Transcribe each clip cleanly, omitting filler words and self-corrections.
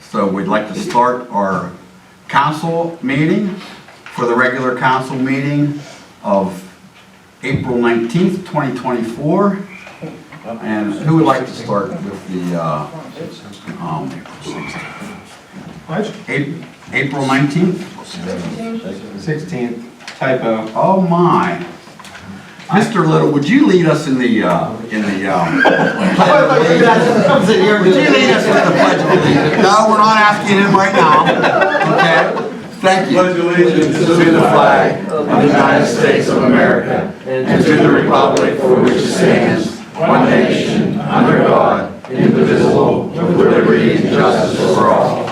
So we'd like to start our council meeting for the regular council meeting of April 19th, 2024. And who would like to start with the April 19th? 16th, typo. Oh my. Mr. Little, would you lead us in the, would you lead us in the Pledge of Allegiance? No, we're not asking him right now. Okay? Thank you. Pledge allegiance to the flag of the United States of America and to the republic for which it stands, one nation, under God, indivisible, with liberty and justice for all.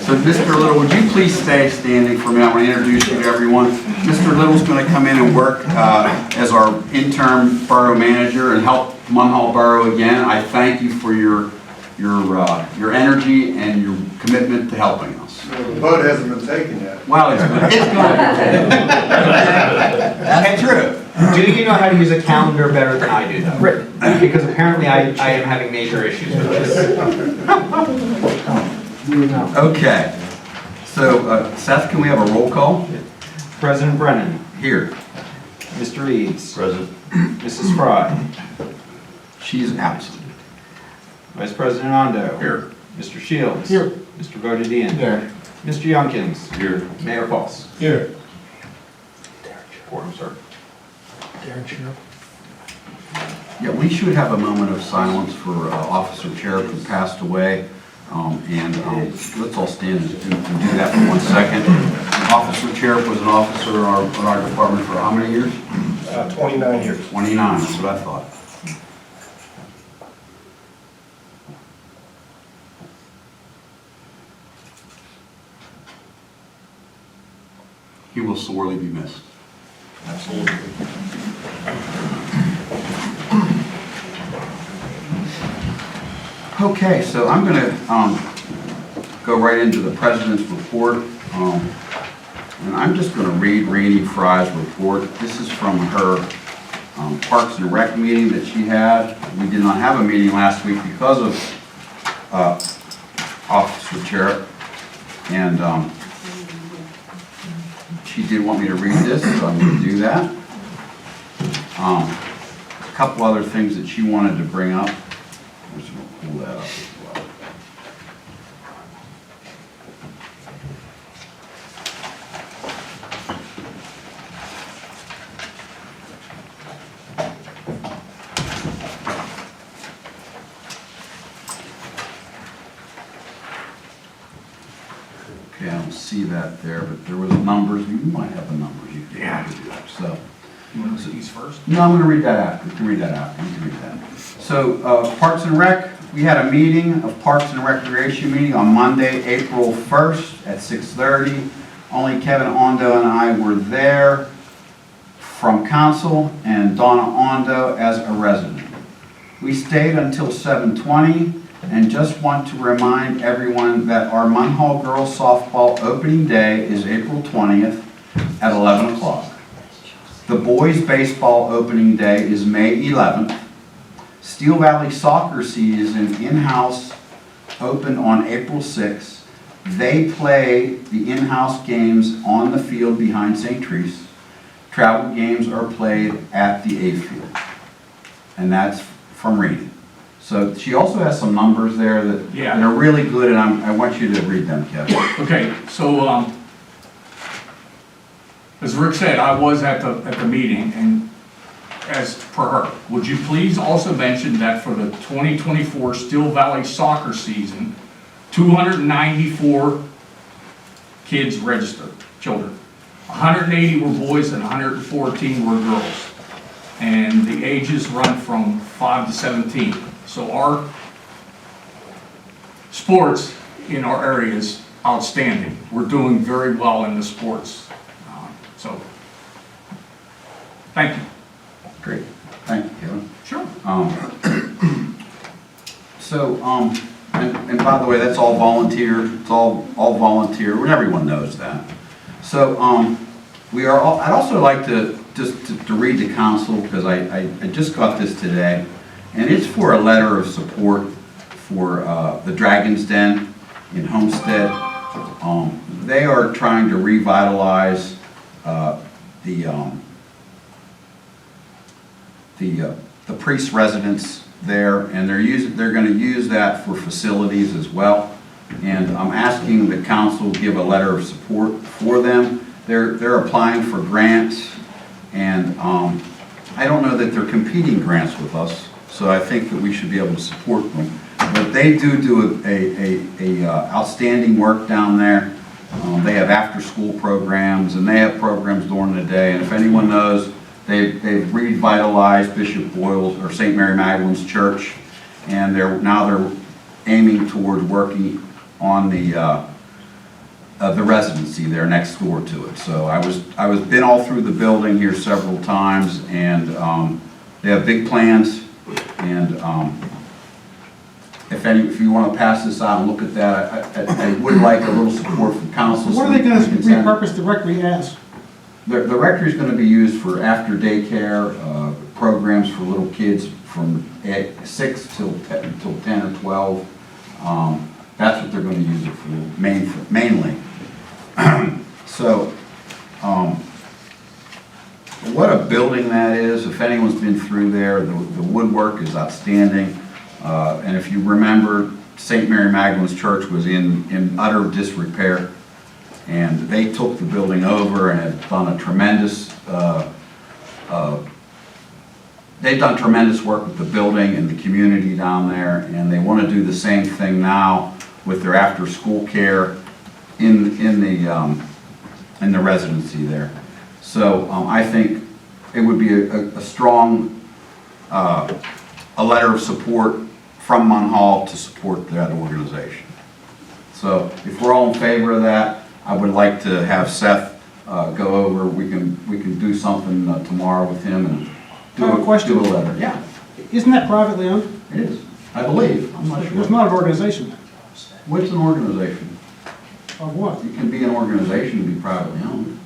So Mr. Little, would you please stay standing for a minute? I want to introduce you to everyone. Mr. Little's going to come in and work as our interim borough manager and help Munhall Borough again. I thank you for your energy and your commitment to helping us. The vote hasn't been taken yet. Well, it's good. That's true. Do you know how to use a calendar better than I do, though? Because apparently I am having major issues with this. Okay. So, Seth, can we have a roll call? President Brennan. Here. Mr. Eads. Present. Mrs. Fry. She's absent. Vice President Ondo. Here. Mr. Shields. Here. Mr. Bodedian. Here. Mr. Youngkins. Here. Mayor Pauls. Here. Quorum, sir. Yeah, we should have a moment of silence for Officer Cherub who passed away. Let's all stand and do that for 1 second. Officer Cherub was an officer in our department for how many years? 29 years. 29, that's what I thought. He will sorely be missed. Absolutely. Okay, so I'm going to go right into the president's report. And I'm just going to read Rainey Fry's report. This is from her Parks and Rec meeting that she had. We did not have a meeting last week because of Officer Cherub. And she did want me to read this, so I'm going to do that. A couple other things that she wanted to bring up. I'm just going to pull that up as well. Okay, I don't see that there, but there was numbers. You might have the numbers. You can do that. So. You want to see these first? No, I'm going to read that after. You can read that after. You can read that. So, Parks and Rec, we had a meeting of Parks and Recreation meeting on Monday, April 1st at 6:30. Only Kevin Ondo and I were there from council and Donna Ondo as a resident. We stayed until 7:20 and just want to remind everyone that our Munhall Girls Softball opening day is April 20th at 11 o'clock. The boys baseball opening day is May 11th. Steel Valley soccer season in-house opened on April 6th. They play the in-house games on the field behind St. Therese. Travel games are played at the A field. And that's from Rainey. So she also has some numbers there that are really good, and I want you to read them, Kevin. Okay, so as Rick said, I was at the meeting, and as per her, would you please also mention that for the 2024 Steel Valley soccer season, 294 kids registered, children. 180 were boys and 114 were girls. And the ages run from 5 to 17. So our sports in our area is outstanding. We're doing very well in the sports. So, thank you. Great. Thank you, Kevin. Sure. And by the way, that's all volunteer. It's all volunteer. Everyone knows that. So I'd also like to read to council, because I just got this today, and it's for a letter of support for the Dragon's Den. in Homestead. They are trying to revitalize the priest residence there, and they're going to use that for facilities as well. And I'm asking the council give a letter of support for them. They're applying for grants, and I don't know that they're competing grants with us, so I think that we should be able to support them. But they do outstanding work down there. They have after-school programs, and they have programs during the day. And if anyone knows, they've revitalized Bishop Boyle's or St. Mary Magdalene's Church, and they're aiming towards working on the residency there next door to it. So I was been all through the building here several times, and they have big plans. And if you want to pass this out and look at that, I would like a little support from council. What are they going to repurpose the rectory as? The rectory is going to be used for after daycare programs for little kids from 6 till 10 or 12. That's what they're going to use it for mainly. So, what a building that is. If anyone's been through there, the woodwork is outstanding. And if you remember, St. Mary Magdalene's Church was in utter disrepair. And they took the building over and have done a tremendous, they've done tremendous work with the building and the community down there, and they want to do the same thing now with their after-school care in the residency there. So I think it would be a strong, a letter of support from Munhall to support that organization. So if we're all in favor of that, I would like to have Seth go over. We can do something tomorrow with him and do I have a question. do a letter. Yeah, Isn't that privately owned? it is. I believe. I'm not There's sure. not an organization What's an organization? of what? You can be an organization and be privately owned.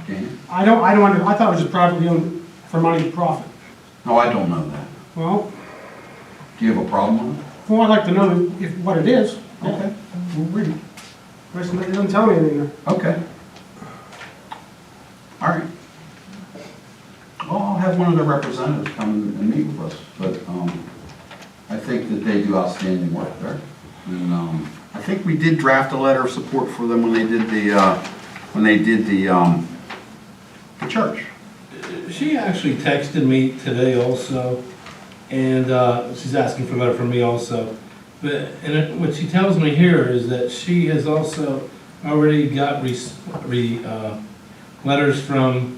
Can you? I thought it was just privately owned for money and profit. No, I don't know that. Well, Do you have a problem with it? well, I'd like to know what it is. Okay. We'll read it. It doesn't tell me anything there. Okay. All right. Well, I'll have one of the representatives come and meet with us, but I think that they do outstanding work there. And I think we did draft a letter of support for them when they did the church. She actually texted me today also, and she's asking for a letter from me also. What she tells me here is that she has also already got letters from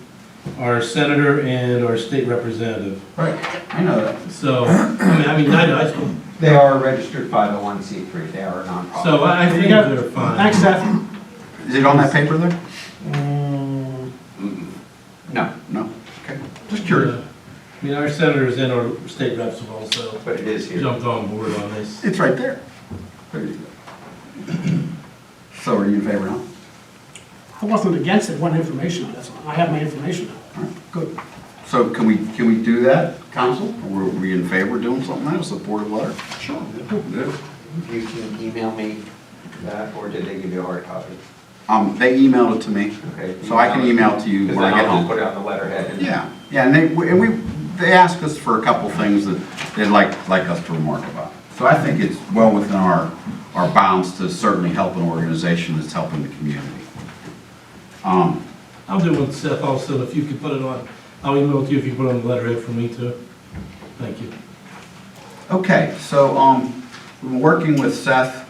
our senator and our state representative. Right. I know that. So, I suppose. They are a registered 501c3. They are a nonprofit. So I think Yeah. they're fine. Thanks, Seth. Is it on that paper there? No, No. Okay. Just curious. Our senators and our state reps have also but it is here. jumped on board on this. It's right there. There you go. So are you in favor now? I wasn't against it, wanted information on it. I have my information now. All right. Good. So can we do that, council? Or are we in favor of doing something else, a supportive letter? Sure. Yeah. You can email me that, or did they give you a hard copy? They emailed it to me, Okay. so I can email it to you Because when I then get I'll just home. put it on the letterhead. And Yeah, and they asked us for a couple things that they'd like us to remark about. So I think it's well within our bounds to certainly help an organization that's helping the community. I'll do one, Seth, also, if you could put it on, I'll email it to you if you put it on the letterhead for me too. Thank you. Okay, so we've been working with Seth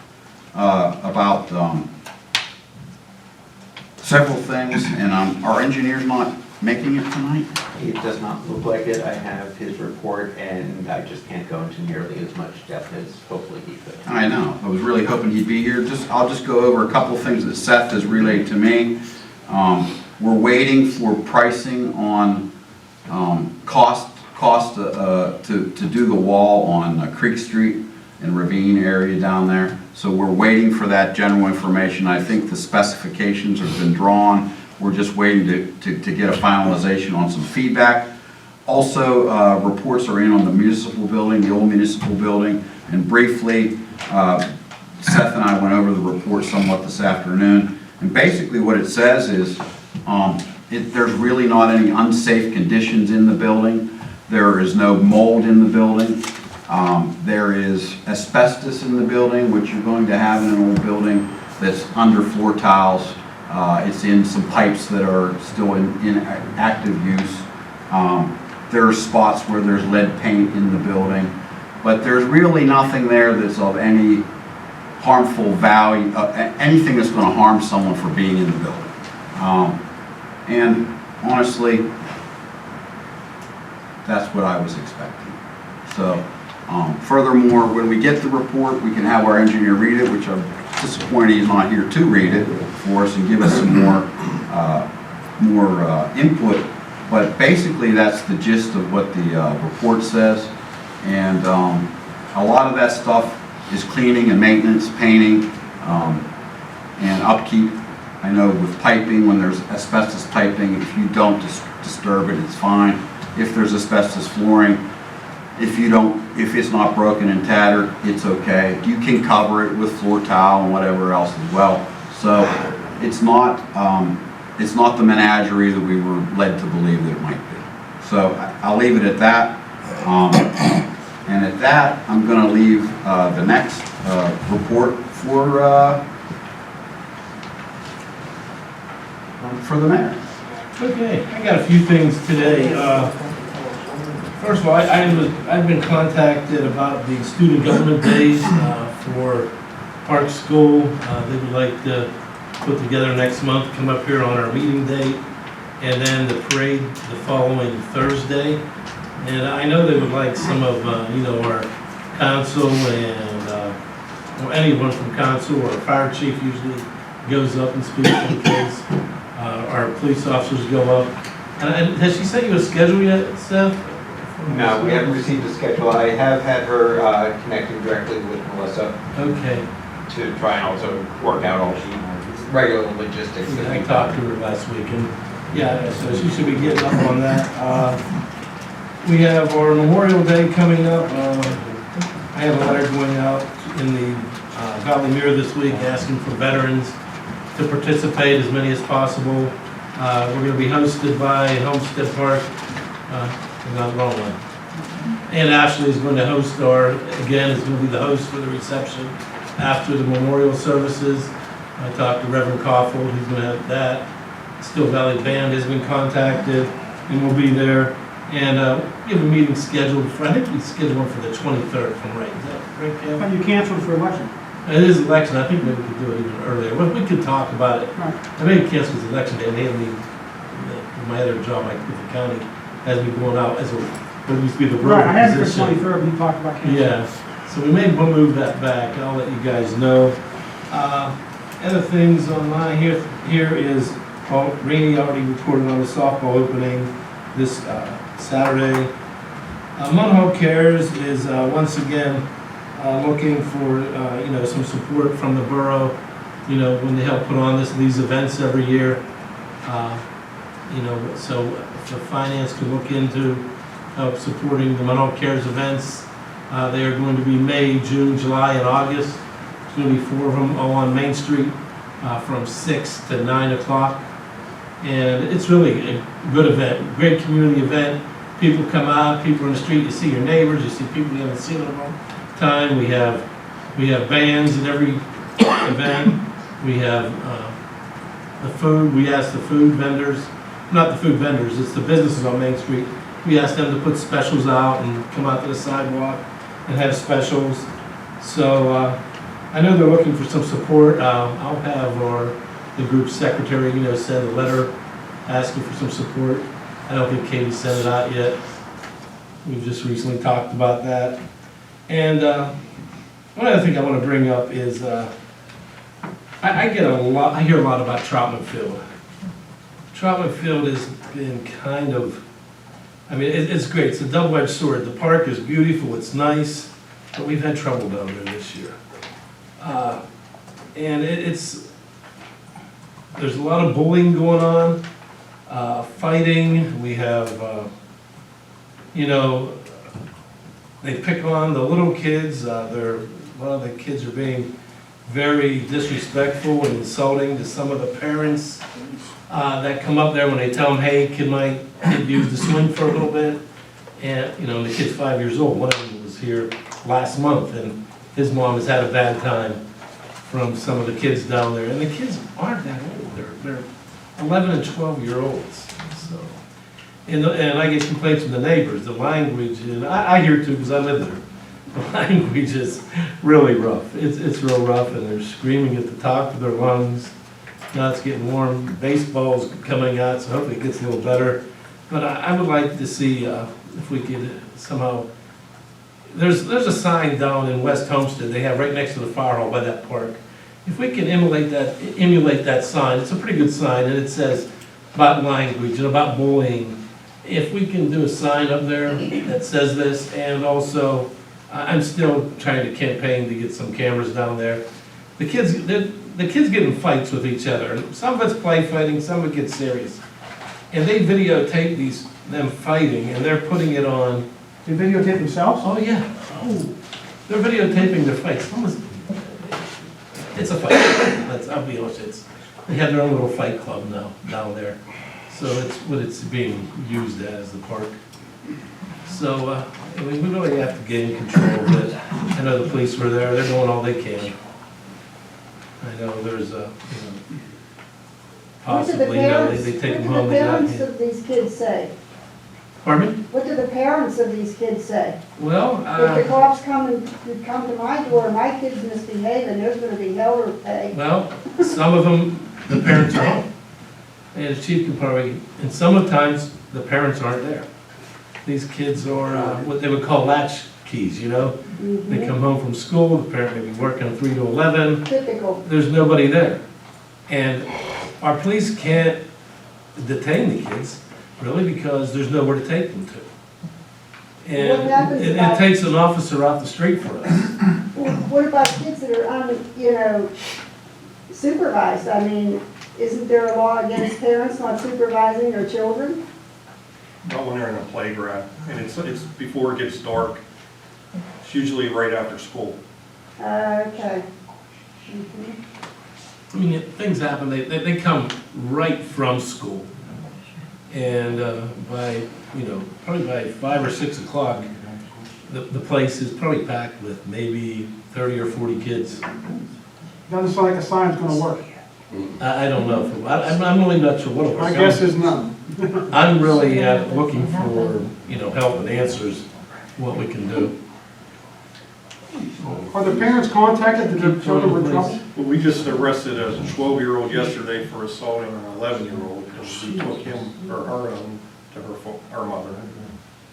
about several things, and our engineer's not making it tonight. It does not look like it. I have his report, and I just can't go into nearly as much depth as hopefully he could. I know, I was really hoping he'd be here. I'll just go over a couple things that Seth has relayed to me. We're waiting for pricing on cost to do the wall on Creek Street and Ravine area down there. So we're waiting for that general information. I think the specifications have been drawn. We're just waiting to get a finalization on some feedback. Also, reports are in on the municipal building, the old municipal building. And briefly, Seth and I went over the report somewhat this afternoon, and basically what it says is there's really not any unsafe conditions in the building. There is no mold in the building. There is asbestos in the building, which you're going to have in an old building that's under floor tiles. It's in some pipes that are still in active use. There are spots where there's lead paint in the building, but there's really nothing there that's of any harmful value, anything that's going to harm someone for being in the building. And honestly, that's what I was expecting. So, furthermore, when we get the report, we can have our engineer read it, which I'm disappointed he's not here to read it for us and give us some more input. But basically, that's the gist of what the report says. And a lot of that stuff is cleaning and maintenance, painting, and upkeep. I know with piping, when there's asbestos piping, if you don't disturb it, it's fine. If there's asbestos flooring, if it's not broken and tattered, it's okay. You can cover it with floor tile and whatever else as well. So it's not the menagerie that we were led to believe that it might be. So I'll leave it at that. And at that, I'm going to leave the next report for the mayor. Okay, I got a few things today. First of all, I've been contacted about the student government days for Park School. They would like to put together next month, come up here on our meeting date, and then the parade the following Thursday. And I know they would like some of our council and or anyone from council or fire chief usually goes up and speaks on the case. Our police officers go up. And has she sent you a schedule yet, Seth? No, we haven't received a schedule. I have had her connecting directly with Melissa Okay. to try and also work out all the regular logistics. Yeah, I talked to her last week, and yeah, so she should be getting up on that. We have our Memorial Day coming up. I have a letter going out in the Valley Mirror this week asking for veterans to participate, as many as possible. We're going to be hosted by Homestead Park, not wrong one. And Ashley is going to host is going to be the host for the reception after the memorial services. I talked to Reverend Caulfield, he's going to have that. Still Valley Band has been contacted, and we'll be there. And we have a meeting scheduled for, I think we scheduled one for the 23rd, if I'm right. Is that right, Kevin? But you canceled for election. It is election. I think maybe we could do it even earlier. Well, we could talk about it. Right. I may cancel it's election day, and they have me, my other job, like with the county, has me going out as what used to be the road Right, I had it for position. 23rd, we talked about canceling. Yeah, so we may move that back. I'll let you guys know. Other things on mine here is, Rainey already reported on the softball opening this Saturday. Munhall Cares is once again looking for some support from the borough. When they help put on these events every year. So if the finance could look into help supporting the Munhall Cares events. They are going to be May, June, July, and August. There's going to be 4 of them all on Main Street from 6 to 9 o'clock. And it's really a good event, great community event. People come out, people in the street, you see your neighbors, you see people you haven't seen in a long time. We have bands at every event. We have the food. We ask the food vendors, not the food vendors, it's the businesses on Main Street. We ask them to put specials out and come out to the sidewalk and have specials. So I know they're looking for some support. I'll have the group secretary, send a letter asking for some support. I don't think Katie sent it out yet. We've just recently talked about that. And one other thing I want to bring up is I hear a lot about Troutman Field. Troutman Field has been kind of, it's great. It's a double-edged sword. The park is beautiful. It's nice, but we've had trouble down there this year. And there's a lot of bullying going on, fighting. We have, they pick on the little kids, a lot of the kids are being very disrespectful and insulting to some of the parents that come up there when they tell them, hey, can my kid use the swing for a little bit? And, you know, the kid's 5 years old. One of them was here last month, and his mom has had a bad time from some of the kids down there. And the kids aren't that old. They're 11 and 12-year-olds. So, and I get complaints from the neighbors. The language, and I hear it too because I live there. The language is really rough. It's real rough, and they're screaming at the top of their lungs. Now it's getting warm. Baseball's coming out, so hopefully it gets a little better. But I would like to see if we could somehow. There's a sign down in West Homestead they have right next to the fire hall by that park. If we can emulate that sign, it's a pretty good sign, and it says about language and about bullying. If we can do a sign up there that says this, and also I'm still trying to campaign to get some cameras down there. The kids get in fights with each other. Some of it's play fighting, some of it gets serious. And they videotape them fighting, and they're putting it on. They videotape themselves? Oh, yeah. Oh, they're videotaping their fights. It's a fight. I'll be honest. They have their own little fight club now down there. So it's what it's being used as, the park. So, I mean, we really have to gain control of it. I know the police were there. They're doing all they can. I know there's possibly, they take them home. What do the parents of these kids say? Pardon me? What do the parents of these kids say? Well, If the cops come to my door, my kid's misbehaving, there's gonna be hell to pay. well, some of them, the parents are home. And the chief can probably, and sometimes the parents aren't there. These kids are what they would call latch keys, you know? They come home from school, the parent may be working 3 to 11. Typical. There's nobody there. And our police can't detain the kids, really, because there's nowhere to take them to. What happens And it about- takes an officer off the street for us. What about kids that are supervised? I mean, isn't there a law against parents not supervising their children? Not when they're in a playground, and it's before it gets dark. It's usually right after school. Okay. I mean, things happen, they come right from school. And probably by 5 or 6 o'clock, the place is probably packed with maybe 30 or 40 kids. Doesn't sound like a sign's gonna work. I don't know, I'm really not sure what it was. My guess is none. I'm really looking for, help and answers, what we can do. Are the parents contacted that their children were in trouble? Well, we just arrested a 12-year-old yesterday for assaulting an 11-year-old because she took him or her to her mother.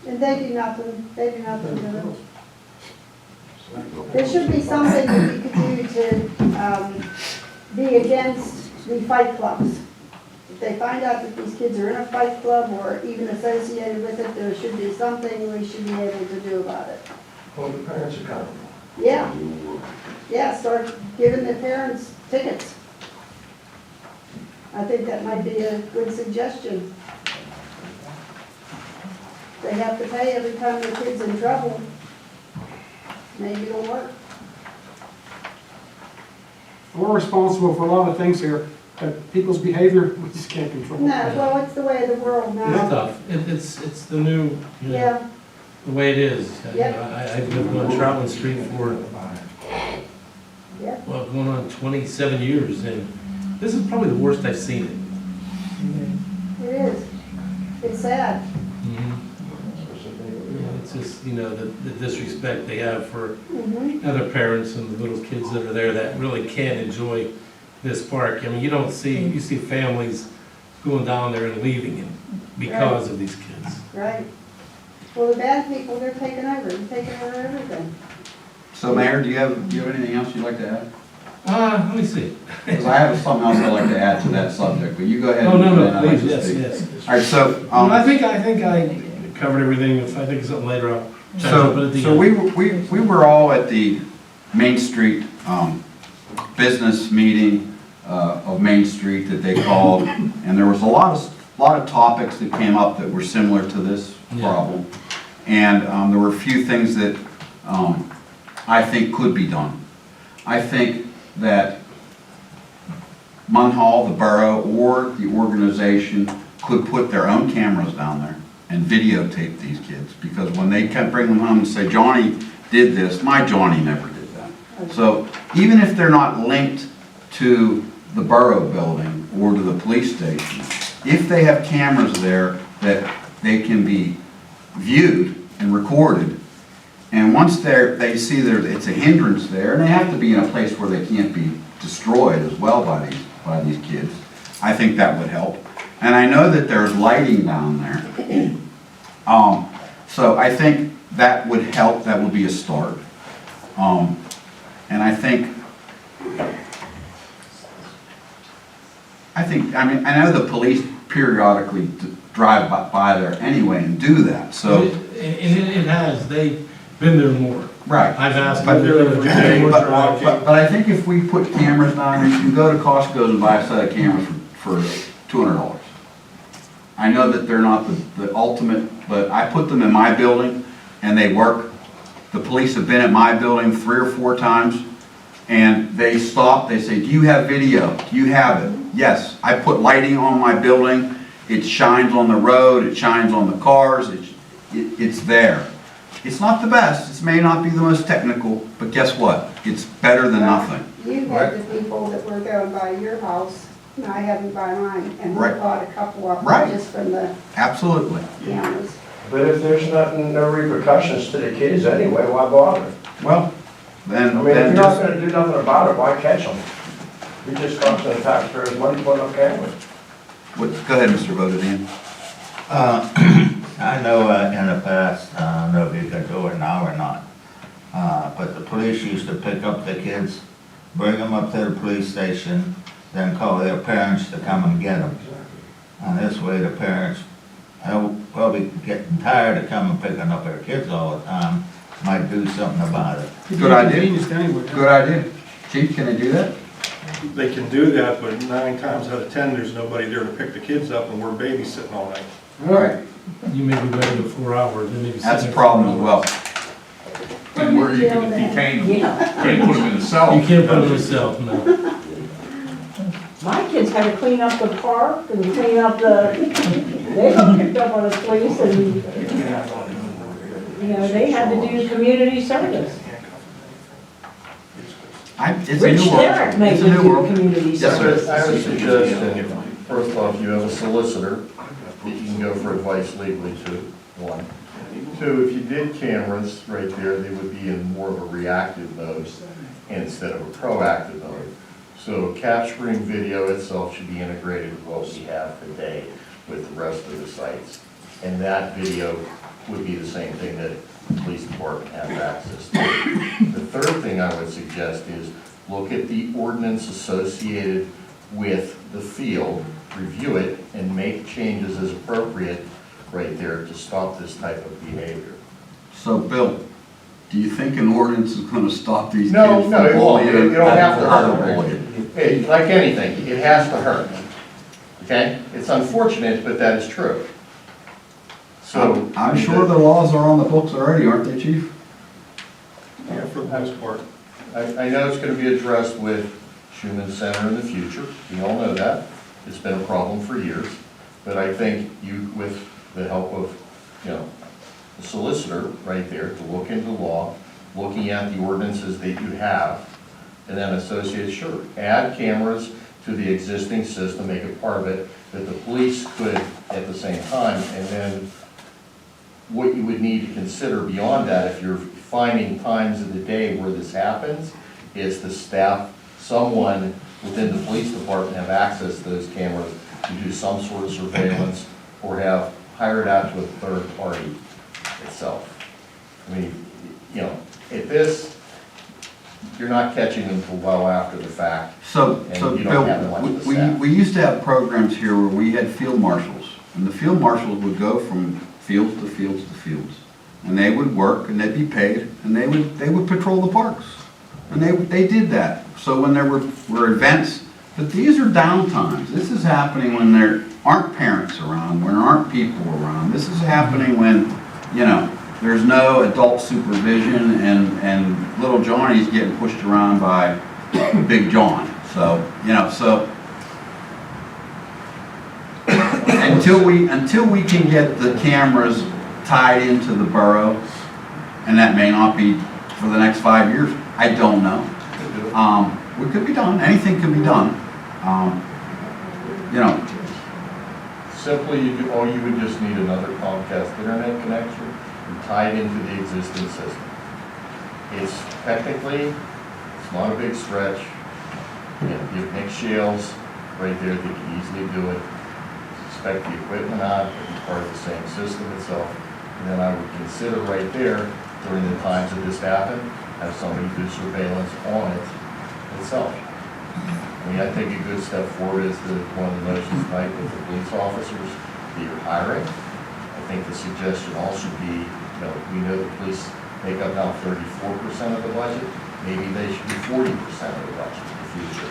And they do nothing to it. There should be something that you could do to be against the fight clubs. If they find out that these kids are in a fight club or even associated with it, there should be something we should be able to do about it. Hold the parents accountable. Yeah. Yeah, start giving the parents tickets. I think that might be a good suggestion. They have to pay every time their kid's in trouble. Maybe it'll work. We're responsible for a lot of things here, but people's behavior, we just can't control. No, well, it's the way of the world It's now. tough, it's the new, Yeah, the way it is. Yep. I've lived on Troutman Street for, yeah. well, going on 27 years, and this is probably the worst I've seen it. It is. It's sad. It's just, the disrespect they have for Mm-hmm. other parents and the little kids that are there that really can't enjoy this park. I mean, you see families going down there and leaving it because of these kids. Right. Well, the bad people, they're taking over everything. So Mayor, do you have anything else you'd like to add? Let me see. Because I have something else I'd like to add to that subject, but you go ahead. Oh, and then no, I'd like please, to yes, speak. yes. All right, so. I think I covered everything. If I think of something later, I'll try to put it together. So we were all at the Main Street business meeting of Main Street that they called, and there was a lot of topics that came up that were similar to this Yeah. problem. And there were a few things that I think could be done. I think that Munhall, the borough, or the organization could put their own cameras down there and videotape these kids, because when they kept bringing them home and say, Johnny did this, my Johnny never did that. So even if they're not linked to the borough building or to the police station, if they have cameras there that they can be viewed and recorded, and once they see it's a hindrance there, and they have to be in a place where they can't be destroyed as well by these kids, I think that would help. And I know that there's lighting down there. So I think that would help, that would be a start. And I mean, I know the police periodically drive by there anyway and do that, so. And it has, they've been there more. Right. I've asked But, them. but I think if we put cameras down there, you can go to Costco and buy a set of cameras for $200. I know that they're not the ultimate, but I put them in my building and they work. The police have been at my building 3 or 4 times and they stop, they say, do you have video? Do you have it? Yes, I put lighting on my building. It shines on the road, it shines on the cars, it's there. It's not the best, it may not be the most technical, but guess what? It's better than nothing. You had the people that were going by your house, and I hadn't by mine, and we Right. bought a couple of Right. them just from the Absolutely. cameras. But if there's no repercussions to the kids anyway, why bother? Well, then, I mean, if then you're not just, gonna do nothing about it, why catch them? You're just costing the taxpayers money putting up cameras. go ahead, Mr. Vodadan. I know in the past, I don't know if you can do it now or not, but the police used to pick up the kids, bring them up to the police station, then call their parents to come and get them. And this way the parents, probably getting tired of coming picking up their kids all the time, might do something about it. Good idea. Convenience anyway. Good idea. Chief, can they do that? They can do that, but 9 times out of 10, there's nobody there to pick the kids up and we're babysitting all night. Right. You may be waiting 4 hours, then maybe. That's a problem as well. And where you can detain them, can't put them in a cell. You can't put it yourself, no. My kids had to clean up the park and clean up they got picked up on the police and, they had to do community service. It's a Rich new world. Derrick made It's a them new do world. community Yes, sir. service. I would suggest that, first off, you have a solicitor that you can go for advice legally to, 1. 2, if you did cameras right there, they would be in more of a reactive mode instead of a proactive mode. So capturing video itself should be integrated with what we have today with the rest of the sites. And that video would be the same thing that the police department has access to. The third thing I would suggest is look at the ordinance associated with the field, review it, and make changes as appropriate right there to stop this type of behavior. So, Bill, do you think an ordinance is gonna stop these kids No, from no, it won't. bullying? It don't have to hurt. Bullying? Hey, like anything, it has to hurt. Okay? It's unfortunate, but that is true. So. I'm sure the laws are on the books already, aren't they, Chief? Yeah, for the most part. I know it's gonna be addressed with Schumann Center in the future. We all know that. It's been a problem for years. But I think you, with the help of, the solicitor right there to look into law, looking at the ordinances that you have, and then associate, sure, add cameras to the existing system, make it part of it, that the police could at the same time, and then what you would need to consider beyond that, if you're finding times of the day where this happens, is to staff someone within the police department have access to those cameras to do some sort of surveillance, or have hired out to a third party itself. I mean, at this, you're not catching them till well after the fact. So, And you don't have Bill, much of the staff. we used to have programs here where we had field marshals, and the field marshals would go from fields to fields to fields. And they would work, and they'd be paid, and they would patrol the parks. And they did that. So when there were events, but these are downtimes. This is happening when there aren't parents around, when there aren't people around. This is happening when, there's no adult supervision, and little Johnny's getting pushed around by Big John. So, until we can get the cameras tied into the borough, and that may not be for the next 5 years, I don't know. What could be done, anything can be done. Simply, all you would just need another Comcast internet connection and tie it into the existing system. It's technically, it's not a big stretch. You have Nick Shales right there that can easily do it. Spec the equipment on, it'd be part of the same system itself. And then I would consider right there, during the times that this happened, have somebody do surveillance on it itself. I mean, I think a good step forward is one of the motions tonight with the police officers that you're hiring. I think the suggestion also be, we know the police make up now 34% of the budget. Maybe they should be 40% of the budget in the future.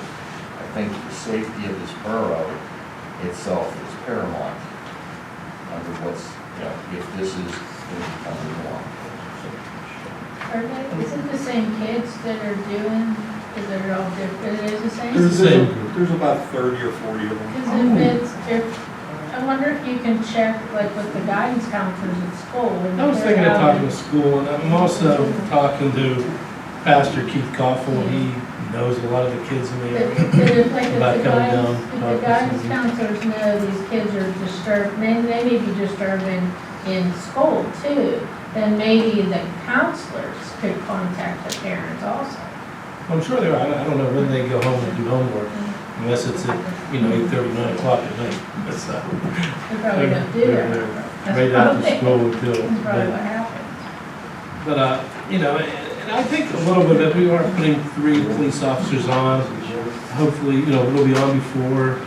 I think the safety of this borough itself is paramount under what's, if this is going to become the norm. Is it the same kids that are doing, is it all different, is it the same? There's about 30 or 40 of them. Because I wonder if you can check like with the guidance counselors at school. I was thinking of talking to school, and I'm also talking to Pastor Keith Koffel. He knows a lot of the kids in the area about coming down. If the guidance counselors know these kids are disturbed, they may be disturbing in school too, then maybe the counselors could contact the parents also. I'm sure they are. I don't know when they go home and do homework, unless it's at, 8:30, 9 o'clock at night. That's They probably don't do that. That's right after school until. That's probably what happens. But, and I think a little bit that we are putting 3 police officers on. Hopefully, we'll be on before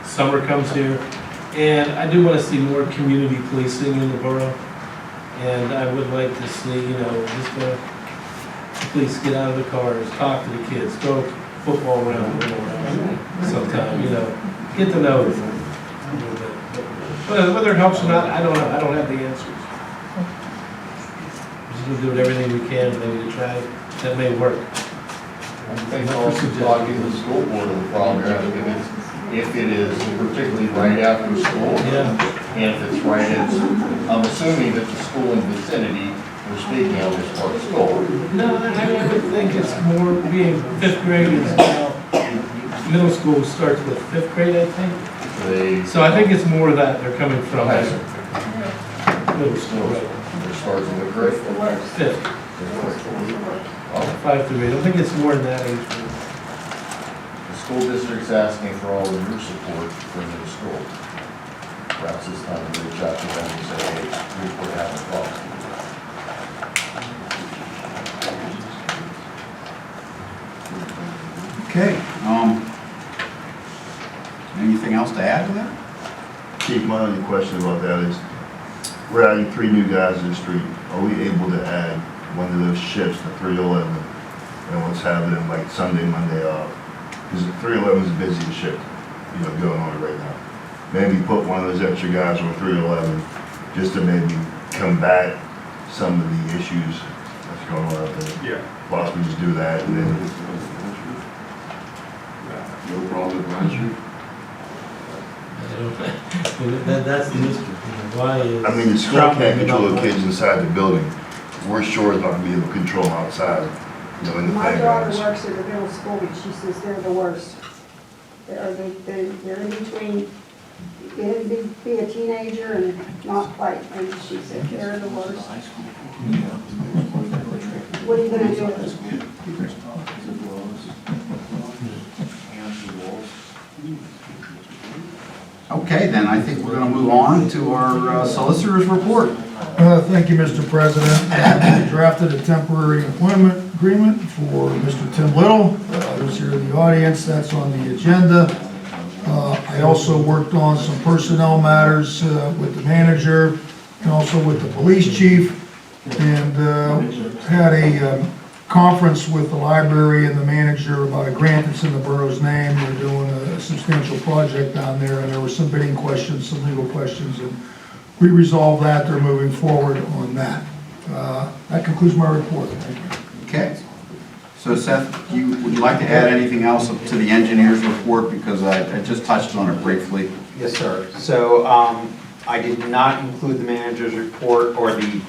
summer comes here. And I do want to see more community policing in the borough. And I would like to see, just police get out of the cars, talk to the kids, go football around the world sometime, get to know them a little bit. But whether it helps or not, I don't know. I don't have the answers. We're just going to do everything we can maybe to try. That may work. I think also talking to the school board of the problem, if it is particularly right after school, and if it's right at, I'm assuming that the school in the vicinity we're speaking of is part of school. No, I would think it's more being 5th grade is now, middle school starts with 5th grade, I think. So I think it's more of that they're coming from middle school. It starts in the grade? 5th. 5 through 8. I don't think it's more than that age group. The school district's asking for all of your support for middle school. Perhaps it's time to reach out to them and say, hey, we're having a problem. Okay, anything else to add to that? Chief, my only question about that is, we're adding 3 new guys in the street. Are we able to add one of those shifts to 311 and let's have them like Sunday, Monday off? Because 311 is the busiest shift, going on right now. Maybe put one of those extra guys on 311 just to maybe combat some of the issues that's going on out there. Yeah. Possibly just do that and then. No problem with Blanchard? That's the mystery. Why is... I mean, the school can't control the kids inside the building. We're sure it's not gonna be able to control them outside, in the My daughter playgrounds. works at the middle school, and she says they're the worst. They're in between, be a teenager and not play, and she said they're the worst. What are you gonna do? Okay, then I think we're going to move on to our solicitor's report. Thank you, Mr. President. I drafted a temporary employment agreement for Mr. Tim Little. Who's here in the audience, that's on the agenda. I also worked on some personnel matters with the manager and also with the police chief, and had a conference with the library and the manager about a grant that's in the borough's name. We're doing a substantial project down there, and there were some bidding questions, some legal questions, and we resolve that, they're moving forward on that. That concludes my report. Thank you. Okay. So Seth, would you like to add anything else to the engineer's report? Because I just touched on it briefly. Yes, sir. So, I did not include the manager's report or the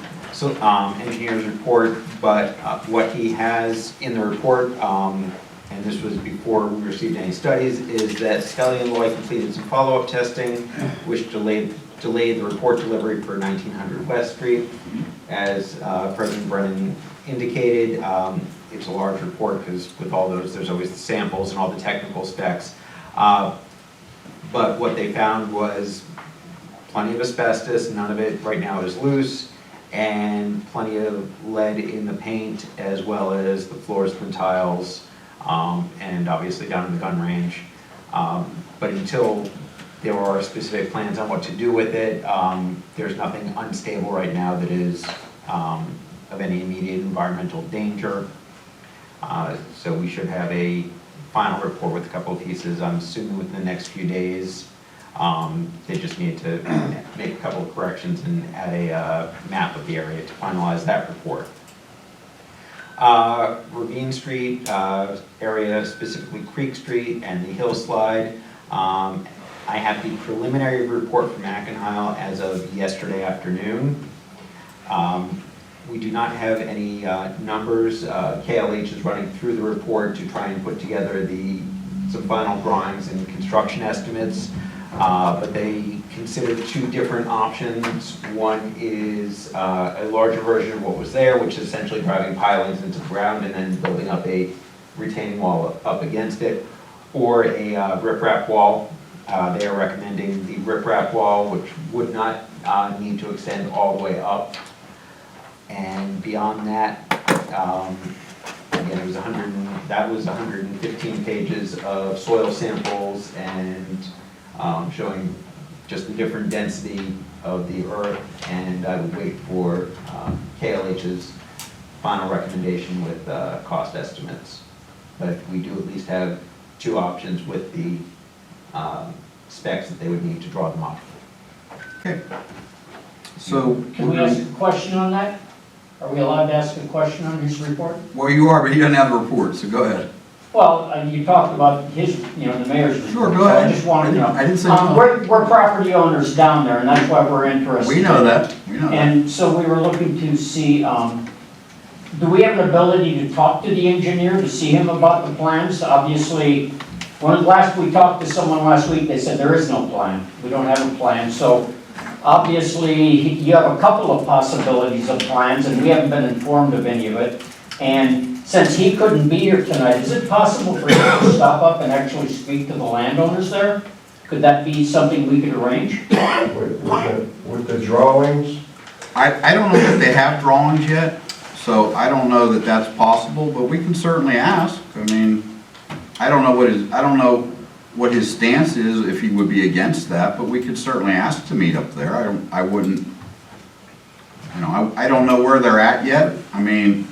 engineer's report, but what he has in the report, and this was before we received any studies, is that Scully and Lloyd completed some follow-up testing, which delayed the report delivery for 1900 West Street. As President Brennan indicated, it's a large report because with all those, there's always the samples and all the technical specs. But what they found was plenty of asbestos, none of it right now is loose, and plenty of lead in the paint as well as the floors and tiles, and obviously down in the gun range. But until there are specific plans on what to do with it, there's nothing unstable right now that is of any immediate environmental danger. So we should have a final report with a couple of pieces, I'm assuming within the next few days. They just need to make a couple of corrections and add a map of the area to finalize that report. Ravine Street area, specifically Creek Street and the hillslide. I have the preliminary report from Ackenheil as of yesterday afternoon. We do not have any numbers. KLH is running through the report to try and put together some final drawings and construction estimates. But they considered two different options. One is a larger version of what was there, which is essentially driving pilings into the ground and then building up a retaining wall up against it, or a riprap wall. They are recommending the riprap wall, which would not need to extend all the way up. And beyond that, again, it was that was 115 pages of soil samples and showing just the different density of the earth, and I would wait for KLH's final recommendation with cost estimates. But we do at least have two options with the specs that they would need to draw them up. Okay. So, Can we ask a question on that? Are we allowed to ask a question on his report? well, you are, but he doesn't have a report, so go ahead. Well, you talked about his, the mayor's report. Sure, go so ahead. I just wanted to know. I didn't say We're property owners down there, and that's why we're interested. We know that. We know that. And so we were looking to see, do we have an ability to talk to the engineer, to see him about the plans? Obviously, we talked to someone last week, they said there is no plan. We don't have a plan. So obviously, you have a couple of possibilities of plans, and we haven't been informed of any of it. And since he couldn't be here tonight, is it possible for him to stop up and actually speak to the landowners there? Could that be something we could arrange? With the drawings? I don't know if they have drawings yet, so I don't know that that's possible, but we can certainly ask. I mean, I don't know what his stance is, if he would be against that, but we could certainly ask to meet up there. I wouldn't, I don't know where they're at yet. I mean,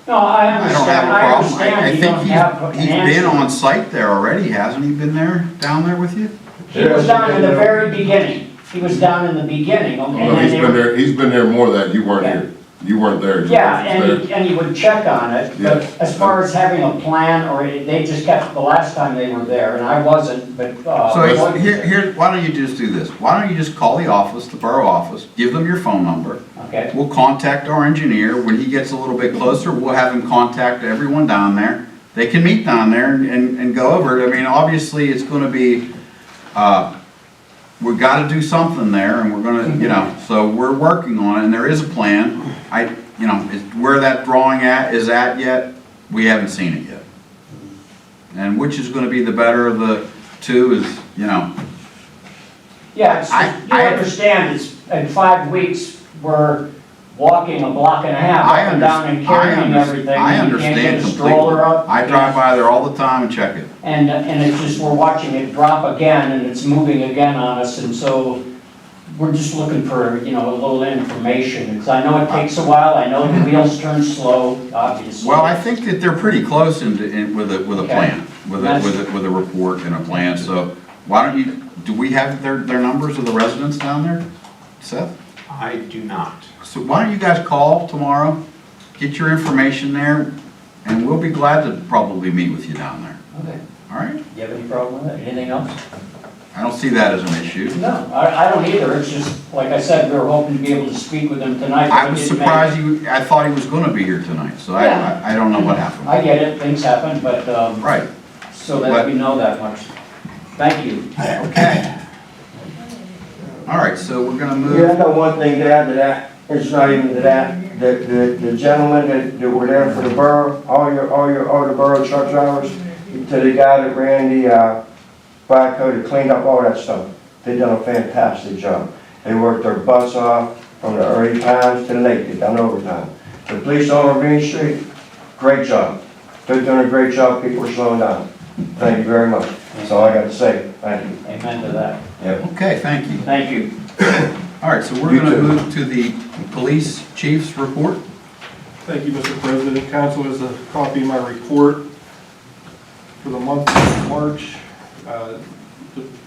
No, I understand. I don't have a problem. I you think don't have an he's been answer. on site there already, hasn't he been down there with you? He was down in the very beginning. He was down in the beginning. And No, then he's been there more than that, you weren't here. You weren't there. Yeah, and he would check on it, but Yeah. as far as having a plan, or they just kept, the last time they were there, and I wasn't, but. So here, why don't you just do this? Why don't you just call the office, the borough office, give them your phone number. Okay. We'll contact our engineer. When he gets a little bit closer, we'll have him contact everyone down there. They can meet down there and go over it. I mean, obviously, it's gonna be, we've gotta do something there, and we're gonna, so we're working on it, and there is a plan. Where that drawing is at yet, we haven't seen it yet. And which is gonna be the better of the two is, Yeah, you understand, it's, in 5 weeks, we're walking a block and a half up and down and carrying everything. I and you can't get understand a stroller completely. up. I drive by there all the time and check it. And it's just, we're watching it drop again, and it's moving again on us, and so we're just looking for, a little information, because I know it takes a while, I know the wheels turn slow, obviously. Well, I think that they're pretty close with a plan, with a report and a plan, so why don't do we have their numbers of the residents down there, Seth? I do not. So why don't you guys call tomorrow, get your information there, and we'll be glad to probably meet with you down there. Okay. All right? Do you have any problem with it? Anything else? I don't see that as an issue. No, I don't either. It's just, like I said, we were hoping to be able to speak with him tonight. but I we was didn't make surprised it. I thought he was gonna be here tonight, so Yeah. I don't know what happened. I get it, things happen, but, Right. so that we know that much. Thank you. Okay. All right, so we're gonna move. Yeah, I know one thing to add to that, it's not even to that, the gentlemen that were there for the borough, all the borough truck drivers, to the guy that ran the, fire code that cleaned up all that stuff, they done a fantastic job. They worked their butts off from the early times to the late, they done overtime. The police on Ravine Street, great job. They're doing a great job, people are slowing down. Thank you very much, that's all I got to say, thank you. Amen to that. Yep. Okay, thank you. Thank you. All right, so we're You gonna too. move to the police chief's report. Thank you, Mr. President. Council has a copy of my report for the month of March. The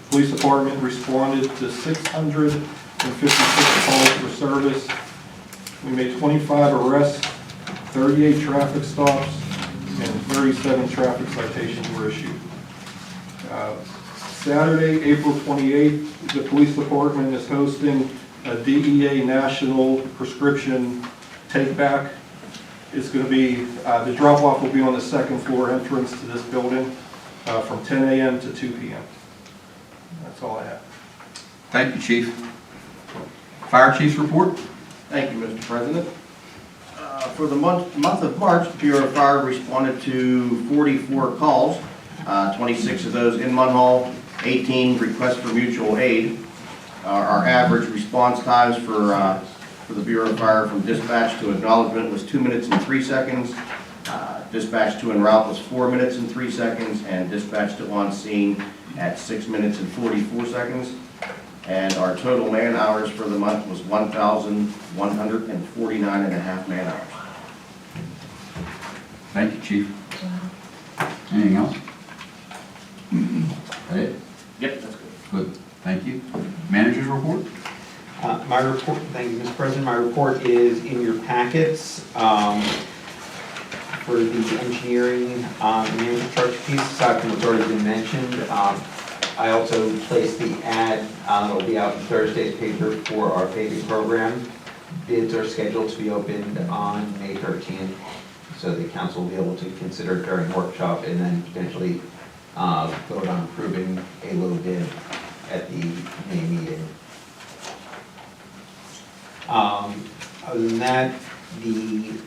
police department responded to 656 calls for service. We made 25 arrests, 38 traffic stops, and 37 traffic citations were issued. Saturday, April 28th, the police department is hosting a DEA National Prescription Take-Back. It's going to be, the drop-off will be on the second floor entrance to this building from 10 a.m. to 2 p.m. That's all I have. Thank you, chief. Fire chief's report. Thank you, Mr. President. For the month of March, the Bureau of Fire responded to 44 calls, 26 of those in Munhall, 18 requests for mutual aid. Our average response times for the Bureau of Fire from dispatch to acknowledgement was 2 minutes and 3 seconds. Dispatch to en route was 4 minutes and 3 seconds, and dispatch to on scene at 6 minutes and 44 seconds. And our total man hours for the month was 1,149 and a half man hours. Thank you, chief. Anything else? That it? Yep, that's good. Good, thank you. Manager's report? My report, thank you, Mr. President. My report is in your packets. For the engineering and infrastructure piece, aside from what's already been mentioned, I also placed the ad, it'll be out in Thursday's paper for our paving program. Bids are scheduled to be opened on May 13th, so the council will be able to consider it during workshop and then potentially vote on approving a low bid at the May meeting. Other than that,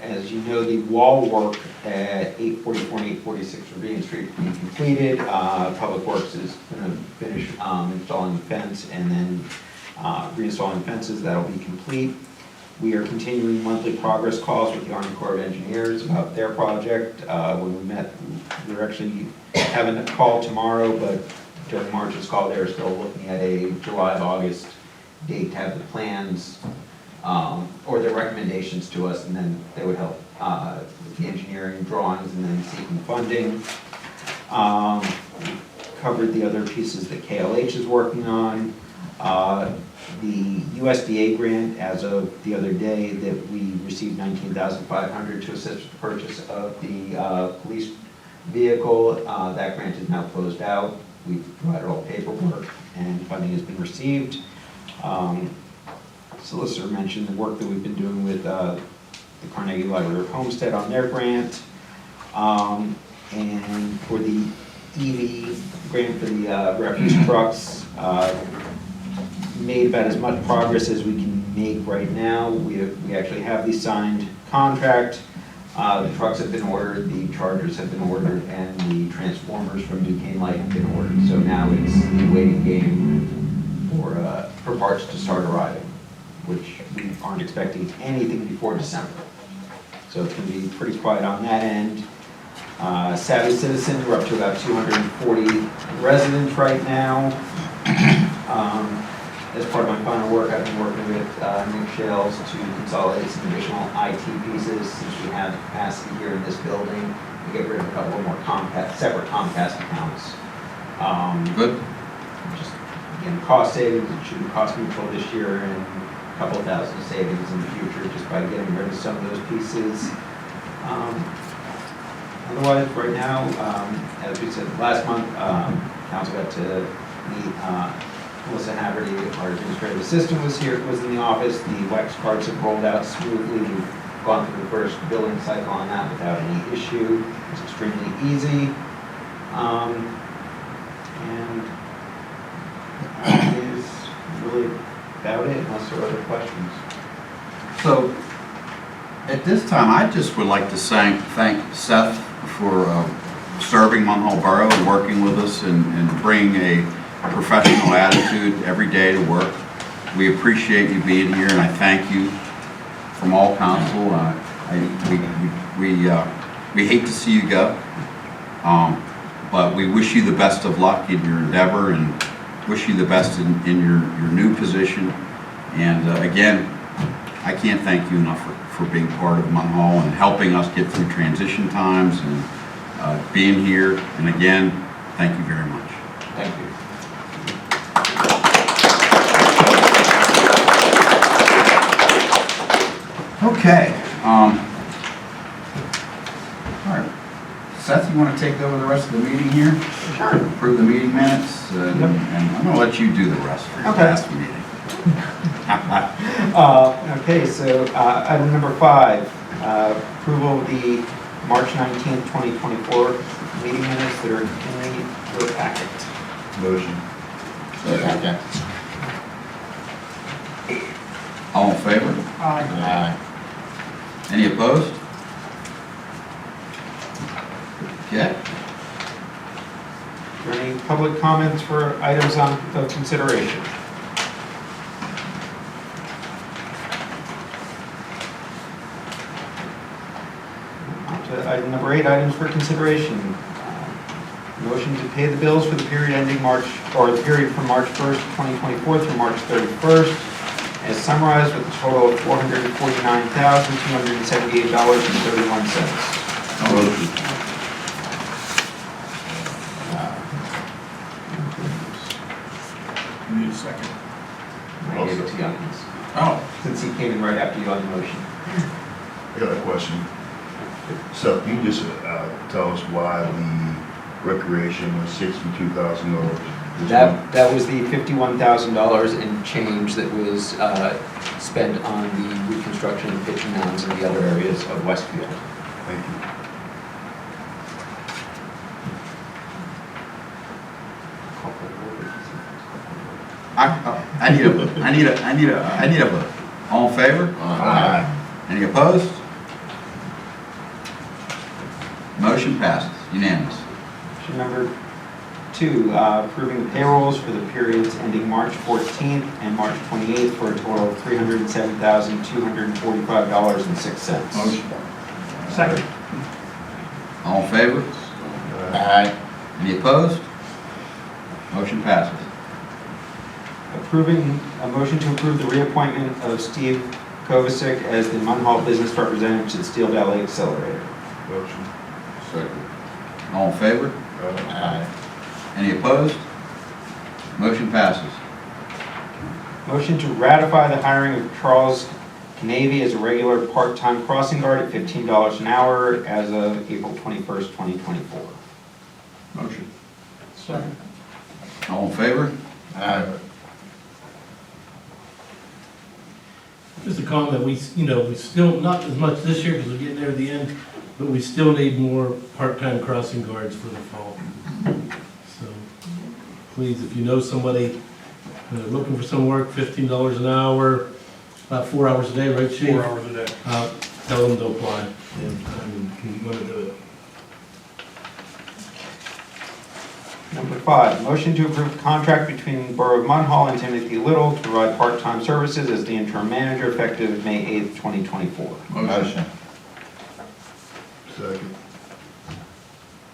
as you know, the wall work at 844 and 846 Ravine Street will be completed. Public Works is going to finish installing the fence and then reinstalling fences. That'll be complete. We are continuing monthly progress calls with the Army Corps of Engineers about their project. When we met, we were actually having a call tomorrow, but during March's call, they were still looking at a July, August date to have the plans or their recommendations to us, and then they would help with the engineering drawings and then seeking funding. Covered the other pieces that KLH is working on. The USDA grant, as of the other day, that we received $19,500 to assist with the purchase of the police vehicle. That grant is now closed out. We've provided all paperwork and funding has been received. Solicitor mentioned the work that we've been doing with the Carnegie Library of Homestead on their grant. And for the EV grant for the refuse trucks, made about as much progress as we can make right now. We actually have the signed contract. The trucks have been ordered, the chargers have been ordered, and the transformers from Duquesne Light have been ordered. So now it's the waiting game for parts to start arriving, which we aren't expecting anything before December. So it's going to be pretty quiet on that end. Savvy Citizens, we're up to about 240 residents right now. As part of my final work, I've been working with Nick Shales to consolidate some additional IT pieces since we have capacity here in this building. We get rid of a couple more separate Comcast accounts. Good. Just, again, cost savings, it should be cost neutral this year, and couple thousand savings in the future just by getting rid of some of those pieces. Otherwise, right now, as we said last month, council got to meet Melissa Haverty, our administrative assistant, was in the office. The wax cards have rolled out smoothly. We've gone through the first billing cycle on that without any issue. It's extremely easy. And that is really about it, unless there are other questions. So, at this time, I just would like to thank Seth for serving Munhall Borough and working with us and bringing a professional attitude every day to work. We appreciate you being here, and I thank you from all council. We hate to see you go, but we wish you the best of luck in your endeavor and wish you the best in your new position. And again, I can't thank you enough for being part of Munhall and helping us get through transition times and being here. And again, thank you very much. Thank you. Okay. All right. Seth, you want to take over the rest of the meeting here? Sure. Approve the meeting minutes, and I'm going to let you do the rest for your last meeting. Okay, so item number 5, approval of the March 19th, 2024 meeting minutes that are in your packet. Motion. Second. All in favor? Aye. Any opposed? Okay. Are there any public comments for items of consideration? On to item number 8, items for consideration. Motion to pay the bills for the period ending the period from March 1st, 2024 through March 31st, as summarized with a total of $449,278.31. Motion. You need a second. I gave it to you, since he came in right after you on the motion. I got a question. So you just tell us why the recreation was $62,000? That was the $51,000 and change that was spent on the reconstruction of pitching mounds in the other areas of Westfield. Thank you. I need a vote. All in favor? Aye. Any opposed? Motion passes, unanimous. Motion number 2, approving the payrolls for the periods ending March 14th and March 28th for a total of $307,245.06. Motion. Second. All in favor? Aye. Any opposed? Motion passes. Approving a motion to approve the reappointment of Steve Kovacic as the Munhall Business Representative to the Steel Valley Accelerator. Motion. Second. All in favor? Aye. Any opposed? Motion passes. Motion to ratify the hiring of Charles Navy as a regular part-time crossing guard at $15 an hour as of April 21st, 2024. Motion. Second. All in favor? Aye. Just a comment, we still, not as much this year because we're getting near the end, but we still need more part-time crossing guards for the fall. So please, if you know somebody looking for some work, $15 an hour, about 4 hours a day, right, Chief? 4 hours a day. Tell them to apply and want to do it. Number 5, motion to approve the contract between the Borough of Munhall and Timothy Little to provide part-time services as the interim manager effective May 8th, 2024. Motion. Second.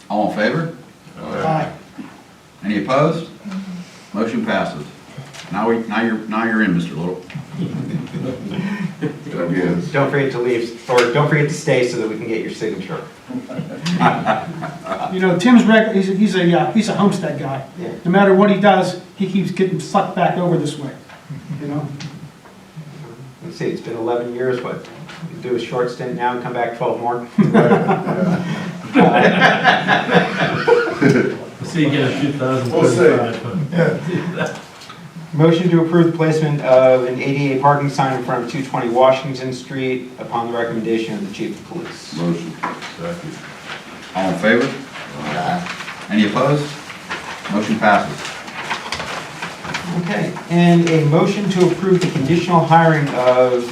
All in favor? Aye. Any opposed? Motion passes. Now you're in, Mr. Little. Don't forget to leave, or don't forget to stay so that we can get your signature. You know, Tim's he's a homestead guy. Yeah. No matter what he does, he keeps getting sucked back over this way, you know? Let's see, it's been 11 years, but do a short stint now and come back 12 more. See you again in 2035. We'll see. Motion to approve the placement of an ADA parking sign in front of 220 Washington Street upon the recommendation of the Chief of Police. Motion. Second. All in favor? Any opposed? Motion passes. Okay, and a motion to approve the conditional hiring of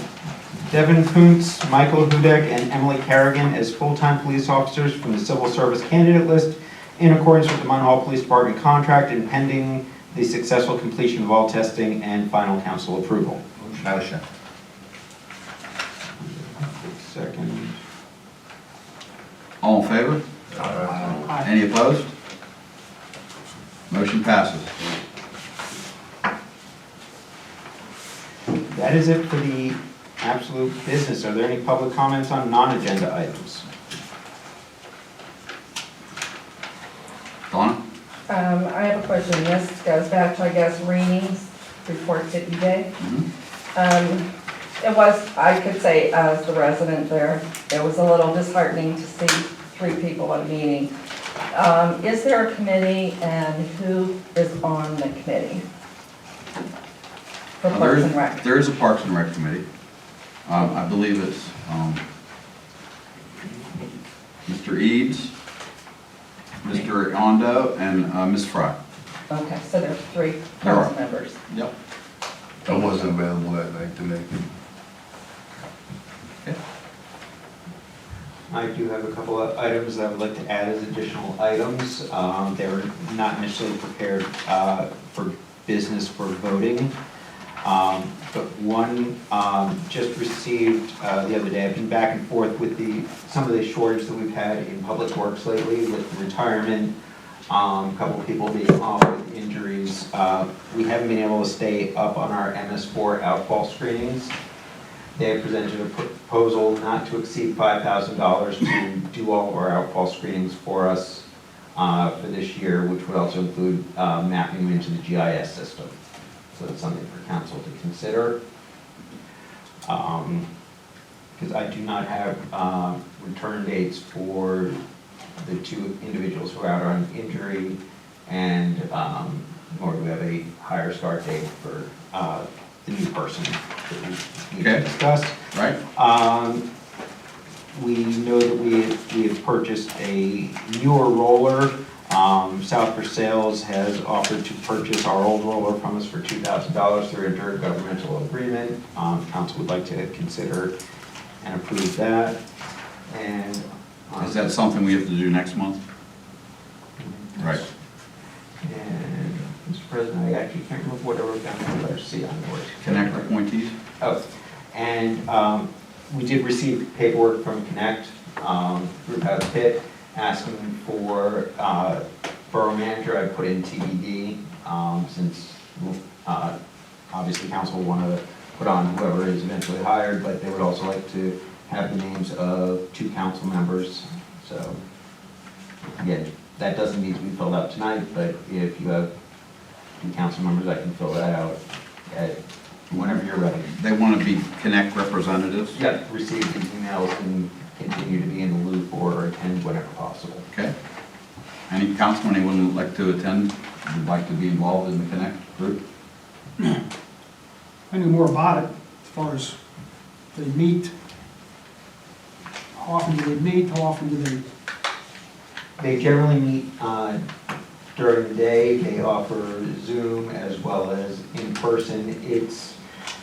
Devin Kuntz, Michael Hudek, and Emily Carrigan as full-time police officers from the civil service candidate list in accordance with the Munhall Police Department contract and pending the successful completion of all testing and final council approval. Motion. Second. All in favor? Any opposed? Motion passes. That is it for the absolute business. Are there any public comments on non-agenda items? Donna? I have a question. This goes back to, I guess, Rainey's report that you gave. It was, I could say, as the resident there, it was a little disheartening to see 3 people at a meeting. Is there a committee, and who is on the committee? For Parks and Rec? There is a Parks and Rec committee. I believe it's Mr. Eads, Mr. Ondo, and Ms. Fry. Okay, so there's 3 There are. council members. Yep. I wasn't available that night to make it. I do have a couple of items that I would like to add as additional items. They were not initially prepared for business for voting. But one just received the other day. I've been back and forth with some of the shortage that we've had in public works lately with retirement, a couple of people being off with injuries. We haven't been able to stay up on our MS4 outfall screenings. They have presented a proposal not to exceed $5,000 to do all of our outfall screenings for us for this year, which would also include mapping them into the GIS system. So it's something for council to consider. Because I do not have return dates for the 2 individuals who are out on injury, and nor do we have a higher start date for the new person that we need to discuss. Right. We know that we have purchased a newer roller. South for Sales has offered to purchase our old roller from us for $2,000 through a intergovernmental agreement. Council would like to consider and approve that. And Is that something we have to do next month? Right. And Mr. President, I actually can't remember what I wrote down the letter C on yours. Connect appointees? Oh, and we did receive paperwork from Connect through Pitt asking for Borough Manager. I put in TBD since obviously council will want to put on whoever is eventually hired, but they would also like to have the names of 2 council members. So again, that doesn't need to be filled out tonight, but if you have 2 council members, I can fill that out whenever you're ready. They want to be Connect representatives? Yep, receive the emails and continue to be in the loop or attend whenever possible. Okay. Any councilman, anyone would like to attend, would like to be involved in the Connect group? I knew more about it as far as they meet. How often do they meet? How often do they? They generally meet during the day. They offer Zoom as well as in person.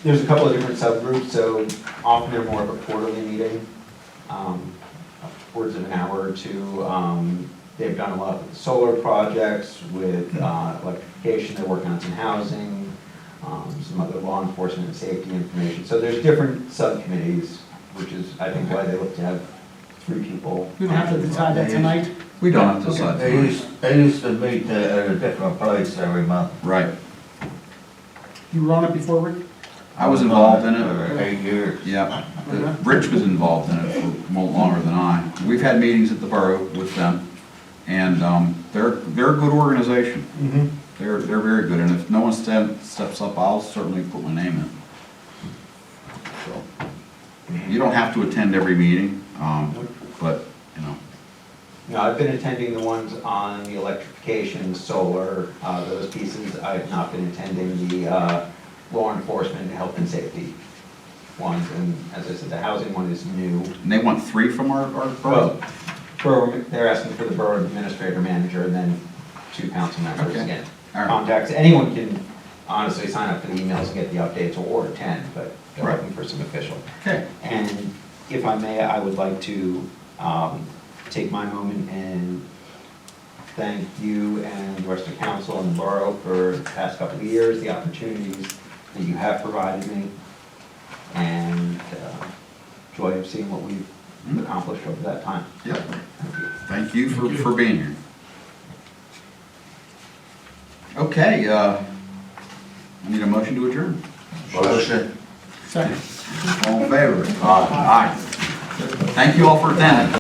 There's a couple of different subgroups, so often they're more of a quarterly meeting, upwards of an hour or 2. They've done a lot of solar projects with electrification. They're working on some housing, some other law enforcement and safety information. So there's different subcommittees, which is, I think, why they look to have 3 people. We don't have to decide that tonight? We don't have to decide tonight. They used to meet at a different place every month. Right. You were on it before, Rick? I was involved in it. For 8 years. Yeah. Rich was involved in it for more longer than I. We've had meetings at the borough with them, and they're a good organization. Mm-hmm. They're very good, and if no one steps up, I'll certainly put my name in. So, you don't have to attend every meeting, but, you know. No, I've been attending the ones on the electrification, solar, those pieces. I've not been attending the law enforcement, health and safety ones. And as I said, the housing one is new. And they want 3 from our borough? Well, they're asking for the borough administrator manager and then 2 council members Okay. again. All right. Contacts, anyone can honestly sign up for the emails and get the updates or attend, but they're Right. looking for some official. Okay. And if I may, I would like to take my moment and thank you and the rest of council and the borough for the past couple of years, the opportunities that you have provided me, and joy of seeing what we've accomplished over that time. Yep. Thank you. Thank you for being here. Okay, I need a motion to adjourn. Motion. Second. All in favor? Aye. Thank you all for attending.